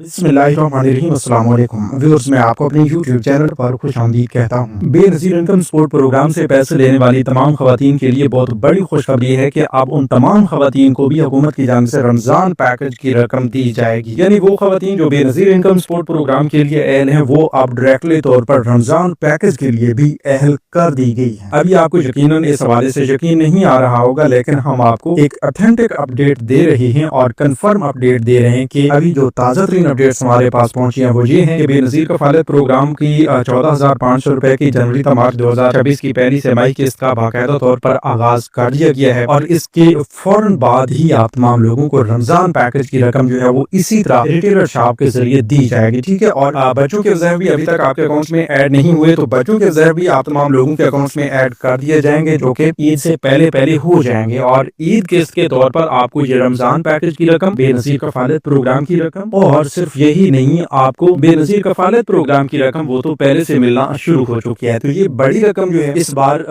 बिस्मिल्लाहिर्रहमानिर्रहीम। अस्सलाम वालेकुम व्यूअर्स, मैं आपको अपने YouTube चैनल पर खुश आमदीद कहता हूँ। बेनज़ीर इनकम सपोर्ट प्रोग्राम से पैसे लेने वाली तमाम खवातीन के लिए बहुत बड़ी खुशखबरी है कि अब उन तमाम खवातीन को भी हुकूमत की जानिब से रमजान पैकेज की रकम दी जाएगी। यानी वो खवातीन जो बेनज़ीर इनकम सपोर्ट प्रोग्राम के लिए अहल हैं, वो अब डायरेक्टली तौर पर रमजान पैकेज के लिए भी अहल कर दी गई है। अभी आपको यकीनन इस हवाले से यकीन नहीं आ रहा होगा, लेकिन हम आपको एक ऑथेंटिक अपडेट दे रहे हैं और कंफर्म अपडेट दे रहे हैं कि अभी जो ताज़ा तरीन अपडेट्स हमारे पास पहुंची हैं वो ये हैं कि बेनज़ीर कफालत प्रोग्राम की 14,500 रुपए की जनवरी से मार्च 2026 की पहली सेमाई किस्त का बाकायदा तौर पर आगाज कर दिया गया है और इसके फौरन बाद ही आप तमाम लोगों को रमजान पैकेज की रकम जो है वो इसी तरह रिटेलर शॉप के जरिए दी जाएगी। ठीक है, और बच्चों के वज़ैफ़ भी अभी तक आपके अकाउंट में ऐड नहीं हुए, तो बच्चों के वज़ैफ़ भी आप तमाम लोगों के अकाउंट में ऐड कर दिए जाएंगे, जो कि ईद से पहले हो जाएंगे। और ईद किस्त के तौर पर आपको ये रमजान पैकेज की रकम, बेनज़ीर कफालत प्रोग्राम की रकम, और सिर्फ यही नहीं, आपको बेनज़ीर कफालत प्रोग्राम की रकम वो तो पहले से मिलना शुरू हो चुकी है। तो ये बड़ी रकम जो है इस बार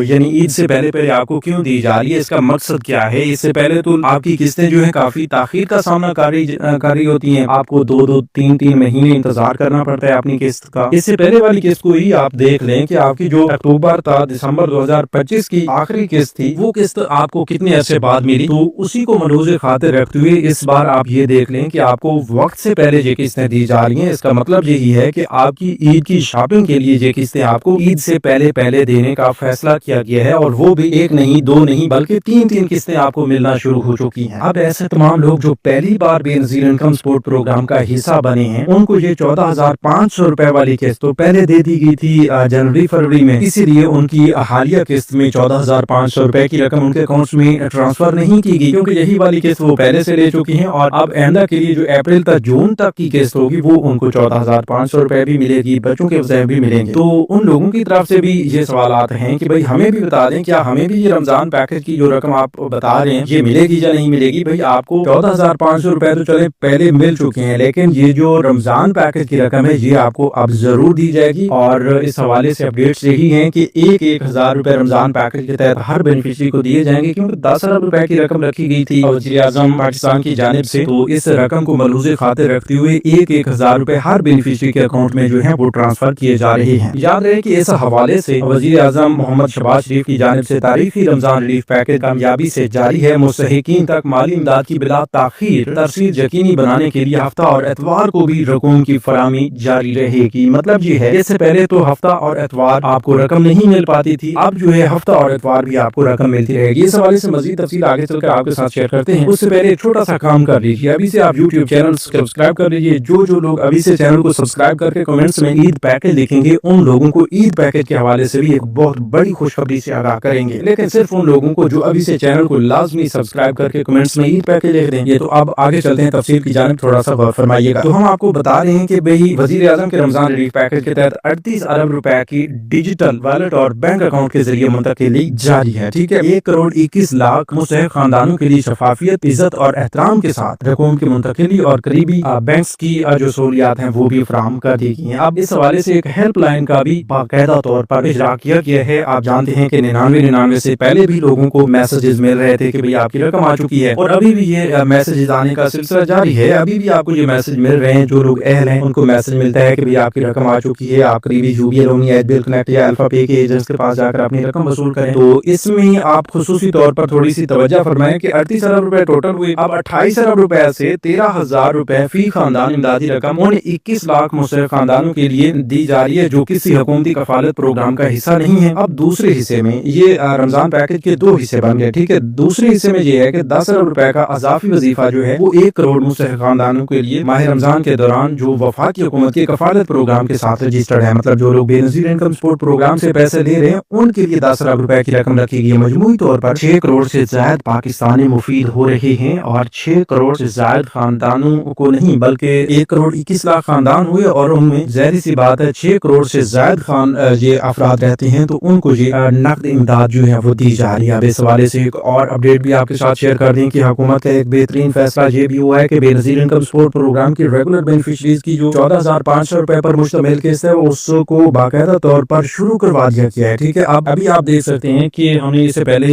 यानी ईद से पहले आपको क्यों दी जा रही है, इसका मकसद क्या है? इससे पहले तो आपकी किस्तें जो है काफी ताखीर का सामना कारी होती हैं, आपको 2-3 महीने इंतजार करना पड़ता है अपनी किस्त का। इससे पहले वाली किस्त को ही आप देख लें कि आपकी जो अक्टूबर था दिसंबर 2025 की आखिरी किस्त थी, वो किस्त आपको कितने अरसे बाद मिली, तो उसी को मलूज़ खातिर रखते हुए इस बार आप ये देख लें कि आपको वक्त से पहले ये किस्तें दी जा रही हैं। इसका मतलब यही है कि आपकी ईद की शॉपिंग के लिए ये किस्तें आपको ईद से पहले देने का फैसला किया गया है, और वो भी एक नहीं, दो नहीं, बल्कि तीन किस्तें आपको मिलना शुरू हो चुकी हैं। अब ऐसे तमाम लोग जो पहली बार बेनज़ीर इनकम सपोर्ट प्रोग्राम का हिस्सा बने हैं, उनको ये 14,500 रुपए वाली किस्त तो पहले दे दी गई थी जनवरी फरवरी में, इसीलिए उनकी हालिया किस्त में 14,500 रुपए की रकम उनके अकाउंट में ट्रांसफर नहीं की गई, क्योंकि यही वाली किस्त वो पहले से ले चुकी हैं। और अब आइंदा के लिए जो अप्रैल तक जून तक की किस्त होगी वो उनको 14,500 रुपए भी मिलेगी, बच्चों के वज़ैफ़ भी मिलेंगे। तो उन लोगों की तरफ से भी ये सवालात हैं कि भाई हमें भी बता दें, क्या हमें भी ये रमजान पैकेज की जो रकम आप बता रहे हैं ये मिलेगी या नहीं मिलेगी? भाई आपको 14,500 रुपए तो चले पहले मिल चुके हैं, लेकिन ये जो रमजान पैकेज की रकम है ये आपको अब जरूर दी जाएगी। और इस हवाले से अपडेट्स यही हैं कि 1,000 रुपए रमजान पैकेज के तहत हर बेनिफिशियरी को दिए जाएंगे, क्योंकि 10 अरब रुपए की रकम रखी गई थी वज़ीर आज़म पाकिस्तान की जानिब से। तो इस रकम को मलूज़ खातिर रखते हुए 1,000 रुपए हर बेनिफिशियरी के अकाउंट में जो है वो ट्रांसफर किए जा रहे हैं। याद रहे कि इस हवाले से वज़ीर आज़म मोहम्मद शहबाज शरीफ की जानिब से तारीखी रमजान रिलीफ पैकेज कामयाबी से जारी है। मुस्तहिकीन तक माली इमदाद की बिला ताखीर तरसील यकीनी बनाने के लिए हफ्ता और एतवार को भी रकूम की फराहमी जारी रहेगी। मतलब ये है, इससे पहले तो हफ्ता और एतवार आपको रकम नहीं मिल पाती थी, अब जो है हफ्ता और एतवार भी आपको रकम मिलती रहेगी। इस हवाले से मजीद तफसील आगे चलकर आपके साथ शेयर करते हैं। उससे पहले एक छोटा सा काम कर लीजिए, अभी से आप YouTube चैनल सब्सक्राइब कर लीजिए। जो लोग अभी से चैनल को सब्सक्राइब करके कमेंट्स में ईद पैकेज लिखेंगे, उन लोगों को ईद पैकेज के हवाले से भी एक बहुत बड़ी खुशखबरी से आगाह करेंगे। लेकिन सिर्फ उन लोगों को जो अभी से चैनल को लाजमी सब्सक्राइब करके कमेंट्स में ईद पैकेज लिख देंगे। तो अब आगे चलते हैं, तफसील की जानिब थोड़ा सा गौर फरमाइएगा। तो हम आपको बता रहे हैं कि भाई वज़ीर आज़म के रमजान रिलीफ पैकेज के तहत 38 अरब रुपए की डिजिटल वॉलेट और बैंक अकाउंट के जरिए मुंतकिली जारी है। ठीक है, 1,21,00,000 मुस्तहिक खानदानों के लिए शफाफियत, इज्जत और एहतराम के साथ रकूम की मुंतकिली और करीबी बैंक्स की जो सहूलियात हैं वो भी फराहम कर दी गई हैं। अब इस हवाले से एक हेल्पलाइन का भी बाकायदा तौर पर इजरा किया गया है। आप जानते हैं कि 99 से पहले भी लोगों को मैसेजेस मिल रहे थे कि भाई आपकी रकम आ चुकी है, और अभी भी ये मैसेजेस आने का सिलसिला जारी है। अभी भी आपको ये मैसेज मिल रहे हैं, जो लोग अहल हैं उनको मैसेज मिलता है कि भाई आपकी रकम आ चुकी है, आप करीबी यूबी लोनी एचबीएल कनेक्ट या अल्फा पे के एजेंट्स के पास जाकर अपनी रकम वसूल करें। तो इसमें आप खुसूसी तौर पर थोड़ी सी तवज्जो फरमाएं कि 38 अरब रुपए टोटल हुए, अब 28 अरब रुपए से 13,000 रुपए फी खानदान इमदादी रकम उन 21 लाख मुस्तहिक खानदानों के लिए दी जा रही है जो किसी हुकूमती कफालत प्रोग्राम का हिस्सा नहीं है। अब दूसरे हिस्से में ये रमजान पैकेज के 2 हिस्से बन गए। ठीक है, दूसरे हिस्से में ये है कि 10 अरब रुपए का अजाफी वजीफा जो है वो 1 करोड़ मुस्तहिक खानदानों के लिए माह रमजान के दौरान जो वफाकी हुकूमत के कफालत प्रोग्राम के साथ रजिस्टर्ड है, मतलब जो लोग बेनज़ीर इनकम सपोर्ट प्रोग्राम से पैसे ले रहे हैं, उनके लिए 10 अरब रुपए की रकम रखी गई है। मजमूई तौर पर 6 करोड़ से ज्यादा पाकिस्तानी मुफीद हो रहे हैं, और 6 करोड़ से ज्यादा खानदानों को नहीं बल्कि 1,21,00,000 खानदान हुए, और उनमें ज़ाहिर सी बात है 6 करोड़ से ज्यादा ये अफराद रहते हैं, तो उनको ये नकद इमदाद जो है वो दी जा रही है। अब इस हवाले से एक और अपडेट भी आपके साथ शेयर कर दें कि हुकूमत का एक बेहतरीन फैसला ये भी हुआ है कि बेनज़ीर इनकम सपोर्ट प्रोग्राम की रेगुलर बेनिफिशरीज की जो 14,500 रुपए पर मुश्तमिल किस्त है उसको बाकायदा तौर पर शुरू करवा दिया गया है। ठीक है, अब अभी आप देख सकते हैं कि हमने इससे पहले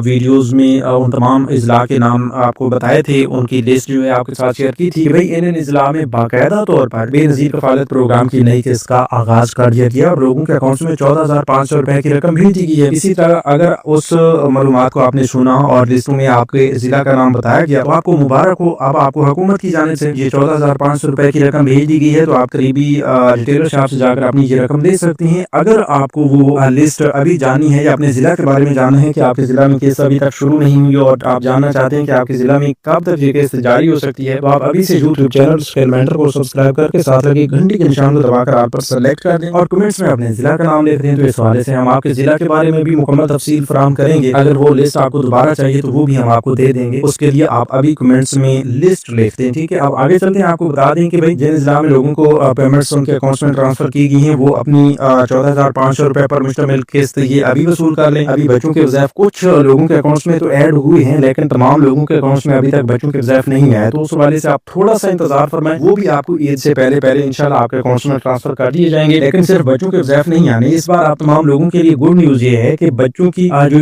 वीडियोस में उन तमाम इजला के नाम आपको बताए थे, उनकी लिस्ट जो है आपके साथ शेयर की थी कि भाई इन अजला में बाकायदा तौर पर बेनजीर कफालत प्रोग्राम की नई किस्त का आगाज कर दिया गया और लोगों के अकाउंट्स में 14,500 रुपए की रकम भेज दी गई है। इसी तरह अगर उस मालूमात को आपने सुना और लिस्टों में आपके जिला का नाम बताया गया तो आपको मुबारक हो। अब आपको हुकूमत की जानिब से ये 14,500 रुपए की रकम भेज दी गई है, तो आप करीबी रिटेलर शॉप से जाकर अपनी ये रकम दे सकती हैं। अगर आपको वो लिस्ट अभी जाननी है या अपने जिला के बारे में जानना है कि आपके जिला में किस्त अभी तक शुरू नहीं हुई और आप जानना चाहते हैं कि आपके जिला में कब तक ये किस्त जारी हो सकती है, तो आप अभी से यूट्यूब चैनल कैलमेंटर को सब्सक्राइब करके साथ लगे घंटी के निशान को दबाकर आप पर सेलेक्ट कर दें और कमेंट्स में अपने जिला का नाम लिख दें। तो इस हवाले से हम आपके जिला के बारे में भी मुकम्मल तफसील फराहम करेंगे। अगर वो लिस्ट आपको दोबारा चाहिए तो वो भी हम आपको दे देंगे, उसके लिए आप अभी कमेंट्स में लिस्ट लिख दें। ठीक है, अब आगे चलते हैं। आपको बता दें कि भाई जिन जिला में लोगों को पेमेंट्स उनके अकाउंट्स में ट्रांसफर की गई हैं वो अपनी 14,500 रुपए पर मुश्तमिल किस्त ये अभी वसूल कर लें। अभी बच्चों के वज़ैफ कुछ लोगों के अकाउंट्स में तो ऐड हुए हैं, लेकिन तमाम लोगों के अकाउंट्स में अभी तक बच्चों के वज़ैफ नहीं आए, तो उस वाले से आप थोड़ा सा इंतजार फरमाएं। वो भी आपको ईद से पहले इंशाल्लाह आपके अकाउंट्स में ट्रांसफर कर दिए जाएंगे। लेकिन सिर्फ बच्चों के वज़ैफ नहीं आने, इस बार आप तमाम लोगों के लिए गुड न्यूज ये है कि बच्चों की जो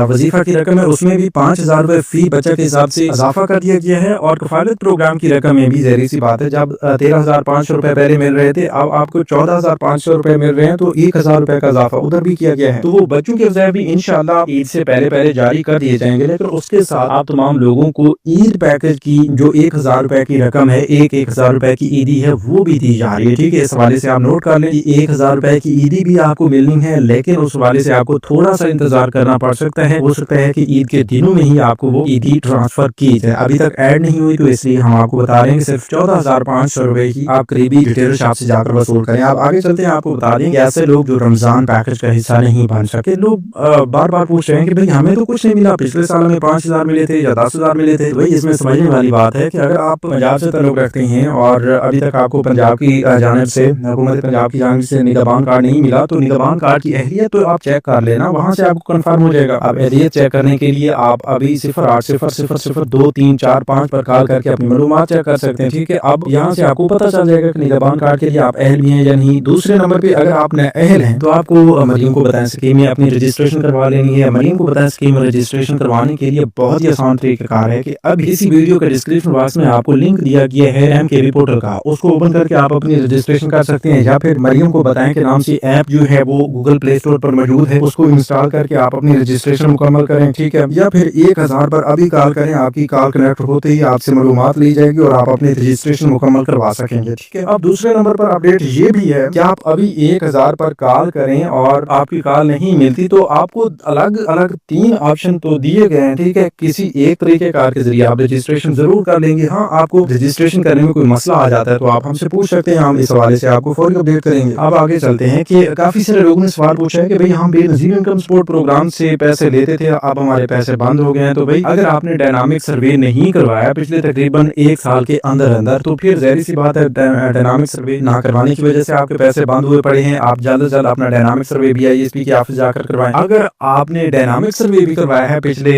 वजीफा की रकम है उसमें भी 5,000 रुपए फी बच्चा के हिसाब से इजाफा कर दिया गया है और कफालत प्रोग्राम की रकम में भी ज़ाहिर सी बात है, जब 13,500 रुपए पहले मिल रहे थे अब आपको 14,500 रुपए मिल रहे हैं, तो 1,000 रुपए का इजाफा उधर भी किया गया है। तो वो बच्चों के वज़ैफ भी इंशाल्लाह ईद से पहले जारी कर दिए जाएंगे। लेकिन उसके साथ आप तमाम लोगों को ईद पैकेज की जो 1,000 रुपए की रकम है, 1,000 रुपए की ईदी है, वो भी दी जा रही है। ठीक है, इस हवाले से आप नोट कर लें कि 1,000 रुपए की ईदी भी आपको मिलनी है, लेकिन उस हवाले से आपको थोड़ा सा इंतजार करना पड़ सकता है। हो सकता है कि ईद के दिनों में ही आपको वो ईदी ट्रांसफर की जाए। अभी तक ऐड नहीं हुई, तो इसलिए हम आपको बता रहे हैं कि सिर्फ 14,500 रुपए की आप करीबी रिटेलर शॉप से जाकर वसूल करें। आप आगे चलते हैं, आपको बता दें कि ऐसे लोग जो रमजान पैकेज का हिस्सा नहीं बन सके, लोग बार बार पूछ रहे हैं कि भाई हमें तो कुछ नहीं मिला, पिछले साल में 5,000 मिले थे या 10,000 मिले थे। तो भाई इसमें समझने वाली बात है कि अगर आप पंजाब से ताल्लुक रखते हैं और अभी तक आपको पंजाब की जानिब से हुकूमत पंजाब की जानिब से निगहबान कार्ड नहीं मिला, तो निगहबान कार्ड की अहलियत तो आप चेक कर लेना, वहां से आपको कंफर्म हो जाएगा। अब अहलियत चेक करने के लिए आप अभी 0800000235 पर कॉल करके अपनी मालूमात चेक कर सकते हैं। ठीक है, अब यहाँ से आपको पता चल जाएगा कि निगहबान कार्ड के लिए आप अहल भी हैं या नहीं। दूसरे नंबर पे अगर आप अहल हैं तो आपको मरीम को बताएं स्कीम में अपनी रजिस्ट्रेशन करवा लेनी है। मरीम को बताएं स्कीम में रजिस्ट्रेशन करवाने के लिए बहुत ही आसान तरीकाकार है कि अब इसी वीडियो के डिस्क्रिप्शन बॉक्स में आपको लिंक दिया गया है MKB पोर्टल का, उसको ओपन करके आप अपनी रजिस्ट्रेशन कर सकते हैं। या फिर मरियम को बताएं के नाम से ऐप जो है वो गूगल प्ले स्टोर पर मौजूद है, उसको इंस्टॉल करके आप अपनी रजिस्ट्रेशन मुकम्मल करें। ठीक है, या फिर 1,000 पर अभी कॉल करें, आपकी कॉल कनेक्ट होते ही आपसे मालूमात ली जाएगी और आप अपनी रजिस्ट्रेशन मुकम्मल करवा सकेंगे। ठीक है, अब दूसरे नंबर पर अपडेट ये भी है कि आप अभी 1,000 पर कॉल करें और आपकी कॉल नहीं मिलती तो आपको अलग अलग 3 ऑप्शन तो दिए गए हैं। ठीक है, किसी एक तरीके कार के जरिए आप रजिस्ट्रेशन जरूर कर लेंगे। हाँ, आपको रजिस्ट्रेशन करने में कोई मसला आ जाता है तो आप हमसे पूछ सकते हैं, हम इस हवाले से आपको फौरी अपडेट करेंगे। अब आगे चलते हैं कि काफी सारे लोगों ने सवाल पूछा है कि भाई हम बेनजीर इनकम सपोर्ट प्रोग्राम से पैसे लेते थे, अब हमारे पैसे बंद हो गए हैं। तो भाई अगर आपने डायनामिक सर्वे नहीं करवाया पिछले तकरीबन 1 साल के अंदर तो फिर ज़ाहिर सी बात है डायनामिक सर्वे ना करवाने की वजह से आपके पैसे बंद हुए पड़े हैं। आप जल्द से जल्द अपना डायनामिक सर्वे BISP के ऑफिस जाकर करवाएं। अगर आपने डायनामिक सर्वे भी करवाया है पिछले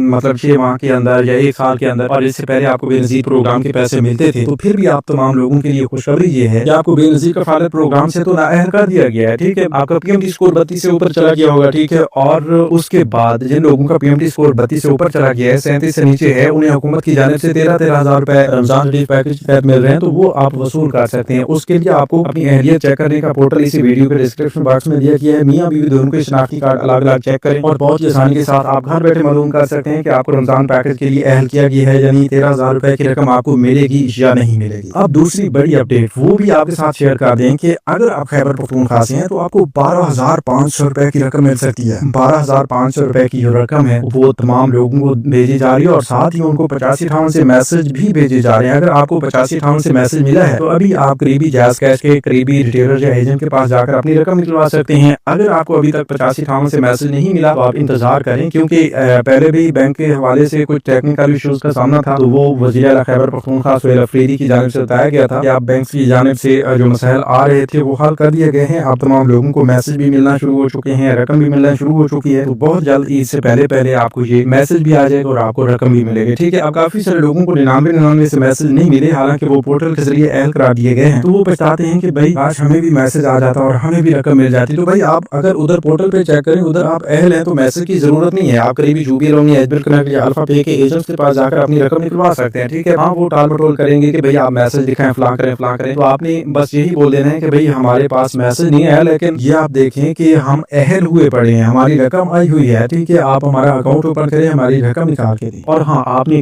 मतलब 6 माह के अंदर या 1 साल के अंदर और इससे पहले आपको बेनजीर प्रोग्राम के पैसे मिलते थे, तो फिर भी आप तमाम लोगों के लिए खुशखबरी ये है कि आपको बेनजीर कफालत प्रोग्राम से तो नाअहल कर दिया गया है। ठीक है, आपका PMT स्कोर 32 से ऊपर चला गया होगा। ठीक है, और उसके बाद जिन लोगों का PMT स्कोर 32 से ऊपर चला गया है, 37 से नीचे है, उन्हें हुकूमत की जानिब से 13,000 रुपए रमजान रिलीफ पैकेज के तहत मिल रहे हैं, तो वो आप वसूल कर सकते हैं। उसके लिए आपको अपनी अहलियत चेक करने का पोर्टल इसी वीडियो के डिस्क्रिप्शन बॉक्स में दिया गया है। मियां बीवी दोनों के शनाख्ती कार्ड अलग अलग चेक करें और बहुत ही आसानी के साथ आप घर बैठे मालूम कर सकते हैं कि आपको रमजान पैकेज के लिए अहल किया गया है, यानी 13,000 रुपए की रकम आपको मिलेगी या नहीं मिलेगी। अब दूसरी बड़ी अपडेट वो भी आपके साथ शेयर कर दें कि अगर आप खैबर पख्तूनख्वा से हैं तो आपको 12,500 रुपए की रकम मिल सकती है। 12,500 रुपए की जो रकम है वो तमाम लोगों को भेजी जा रही है और साथ ही उनको 8558 से मैसेज भी भेजे जा रहे हैं। अगर आपको 8558 से मैसेज मिला है तो अभी आप करीबी जायज कैश के करीबी रिटेलर या एजेंट के पास जाकर अपनी रकम निकलवा सकते हैं। अगर आपको अभी तक 8558 से मैसेज नहीं मिला तो आप इंतजार करें, क्योंकि पहले भी बैंक के हवाले से कुछ टेक्निकल इश्यूज का सामना था, तो वो वज़ीर आला खैबर पख्तूनख्वा सुहेल अफरीदी की जानिब से बताया गया था कि आप बैंक की जानिब से जो मसाइल आ रहे थे वो हल कर दिए गए हैं। आप तमाम लोगों को मैसेज भी मिलना शुरू हो चुके हैं, रकम भी मिलना शुरू हो चुकी है, तो बहुत जल्द ईद से पहले आपको ये मैसेज भी आ जाएगा और आपको रकम भी मिलेगी। ठीक है, अब काफी सारे लोगों को 99 से मैसेज नहीं मिले, हालांकि वो पोर्टल के जरिए अहल करा दिए गए हैं, तो वो पछताते हैं कि भाई आज हमें भी मैसेज आ जाता और हमें भी रकम मिल जाती। तो भाई आप अगर उधर पोर्टल पे चेक करें, उधर आप अहल हैं तो मैसेज की जरूरत नहीं है। आप करीबी यूबी लोन या एसबीएल कनेक्ट या अल्फा पे के एजेंट्स के पास जाकर अपनी रकम निकलवा सकते हैं। ठीक है, ٹھیک ہے ہاں وہ ٹال مٹول کریں گے کہ بھئی آپ میسج دکھائیں فلاں کریں تو آپ نے بس یہی بول دینا ہے کہ بھئی ہمارے پاس میسج نہیں آیا، لیکن یہ آپ دیکھیں کہ ہم اہل ہوئے پڑے ہیں، ہماری رقم آئی ہوئی ہے، ٹھیک ہے آپ ہمارا اکاؤنٹ اوپن کریں، ہماری رقم نکال کے دیں، اور ہاں آپ نے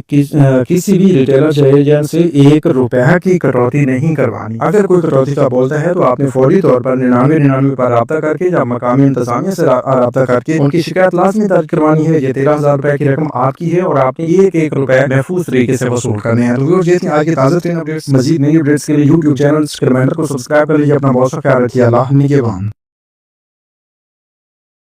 کسی بھی ریٹیلر سے ایجنٹ سے 1 روپیہ کی کٹوتی نہیں کروانی۔ اگر کوئی کٹوتی کا بولتا ہے تو آپ نے فوری طور پر 9999 پر رابطہ کر کے یا مقامی انتظامیہ سے رابطہ کر کے ان کی شکایت لازمی درج کروانی ہے۔ یہ 13,000 روپے کی رقم آپ کی ہے اور آپ نے 1 روپے محفوظ طریقے سے وصول کرنے ہیں۔ تو ویورز یہ تھی آج کی تازہ ترین اپڈیٹس۔ مزید نئی اپڈیٹس کے لیے یوٹیوب چینل اسکرمینڈر کو سبسکرائب کر لیجیے۔ اپنا بہت سا خیال رکھیے۔ اللہ نگہبان۔